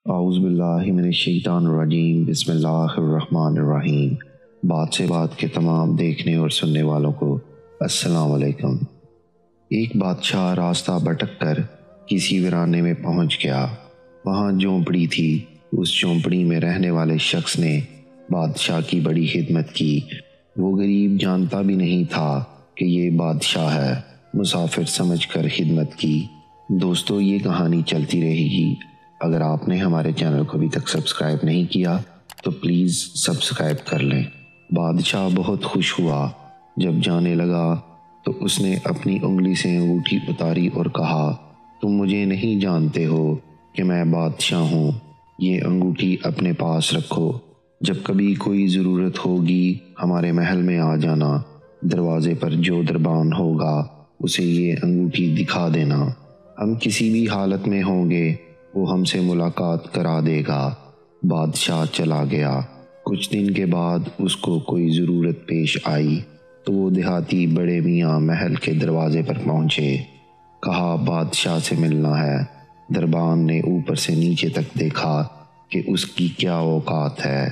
اعوذ باللہ من الشیطان الرجیم بسم اللہ الرحمن الرحیم۔ بات سے بات کے تمام دیکھنے اور سننے والوں کو السلام علیکم۔ ایک بادشاہ راستہ بھٹک کر کسی ویرانے میں پہنچ گیا۔ وہاں جھونپڑی تھی۔ اس جھونپڑی میں رہنے والے شخص نے بادشاہ کی بڑی خدمت کی۔ وہ غریب جانتا بھی نہیں تھا کہ یہ بادشاہ ہے، مسافر سمجھ کر خدمت کی۔ دوستو، یہ کہانی چلتی رہے گی۔ اگر آپ نے ہمارے چینل کو ابھی تک سبسکرائب نہیں کیا تو پلیز سبسکرائب کر لیں۔ بادشاہ بہت خوش ہوا۔ جب جانے لگا تو اس نے اپنی انگلی سے انگوٹھی اتاری اور کہا، تم مجھے نہیں جانتے ہو کہ میں بادشاہ ہوں، یہ انگوٹھی اپنے پاس رکھو، جب کبھی کوئی ضرورت ہوگی ہمارے محل میں آ جانا، دروازے پر جو دربان ہوگا اسے یہ انگوٹھی دکھا دینا، ہم کسی بھی حالت میں ہوں گے وہ ہم سے ملاقات کرا دے گا۔ بادشاہ چلا گیا۔ کچھ دن کے بعد اس کو کوئی ضرورت پیش آئی تو وہ دیہاتی بڑے میاں محل کے دروازے پر پہنچے۔ کہا، بادشاہ سے ملنا ہے۔ دربان نے اوپر سے نیچے تک دیکھا کہ اس کی کیا اوقات ہے۔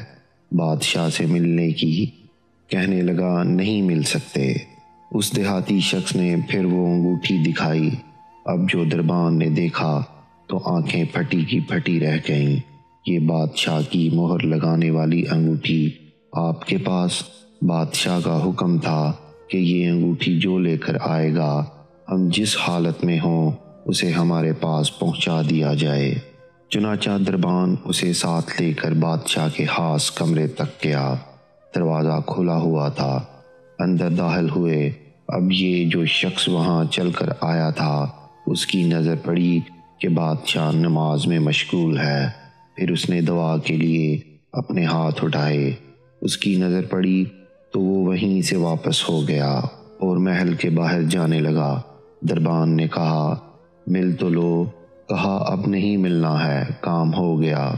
بادشاہ سے ملنے کی کہنے لگا، نہیں مل سکتے۔ اس دیہاتی شخص نے پھر وہ انگوٹھی دکھائی۔ اب جو دربان نے دیکھا تو آنکھیں پھٹی کی پھٹی رہ گئیں۔ یہ بادشاہ کی مہر لگانے والی انگوٹھی آپ کے پاس؟ بادشاہ کا حکم تھا کہ یہ انگوٹھی جو لے کر آئے گا ہم جس حالت میں ہوں اسے ہمارے پاس پہنچا دیا جائے۔ چنانچہ دربان اسے ساتھ لے کر بادشاہ کے خاص کمرے تک گیا۔ دروازہ کھلا ہوا تھا۔ اندر داخل ہوئے۔ اب یہ جو شخص وہاں چل کر آیا تھا اس کی نظر پڑی کہ بادشاہ نماز میں مشغول ہے۔ پھر اس نے دعا کے لیے اپنے ہاتھ اٹھائے۔ اس کی نظر پڑی تو وہ وہیں سے واپس ہو گیا اور محل کے باہر جانے لگا۔ دربان نے کہا، مل تو لو۔ کہا، اب نہیں ملنا ہے، کام ہو گیا،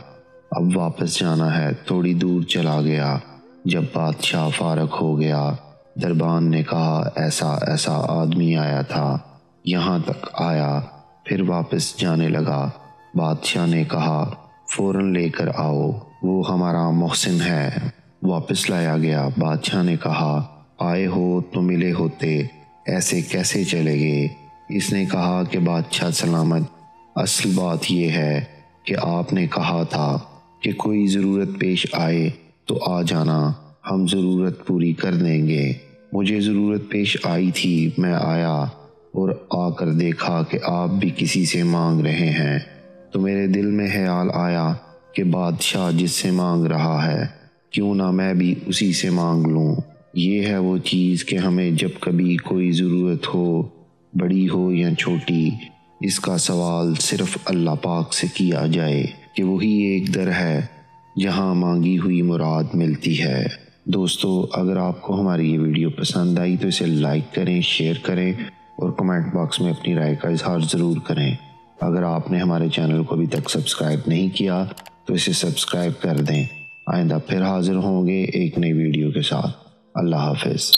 اب واپس جانا ہے۔ تھوڑی دور چلا گیا۔ جب بادشاہ فارغ ہو گیا، دربان نے کہا، ایسا آدمی آیا تھا، یہاں تک آیا، پھر واپس جانے لگا۔ بادشاہ نے کہا، فوراً لے کر آؤ، وہ ہمارا محسن ہے۔ واپس لایا گیا۔ بادشاہ نے کہا، آئے ہو تو ملے ہوتے، ایسے کیسے چلے گئے؟ اس نے کہا کہ بادشاہ سلامت، اصل بات یہ ہے کہ آپ نے کہا تھا کہ کوئی ضرورت پیش آئے تو آ جانا، ہم ضرورت پوری کر دیں گے۔ مجھے ضرورت پیش آئی تھی، میں آیا اور آ کر دیکھا کہ آپ بھی کسی سے مانگ رہے ہیں، تو میرے دل میں خیال آیا کہ بادشاہ جس سے مانگ رہا ہے کیوں نہ میں بھی اسی سے مانگ لوں۔ یہ ہے وہ چیز کہ ہمیں جب کبھی کوئی ضرورت ہو، بڑی ہو یا چھوٹی، اس کا سوال صرف اللہ پاک سے کیا جائے کہ وہی ایک در ہے جہاں مانگی ہوئی مراد ملتی ہے۔ دوستو، اگر آپ کو ہماری یہ ویڈیو پسند آئی تو اسے لائک کریں، شیئر کریں اور کمنٹ باکس میں اپنی رائے کا اظہار ضرور کریں۔ اگر آپ نے ہمارے چینل کو ابھی تک سبسکرائب نہیں کیا تو اسے سبسکرائب کر دیں۔ آئندہ پھر حاضر ہوں گے ایک نئی ویڈیو کے ساتھ۔ اللہ حافظ۔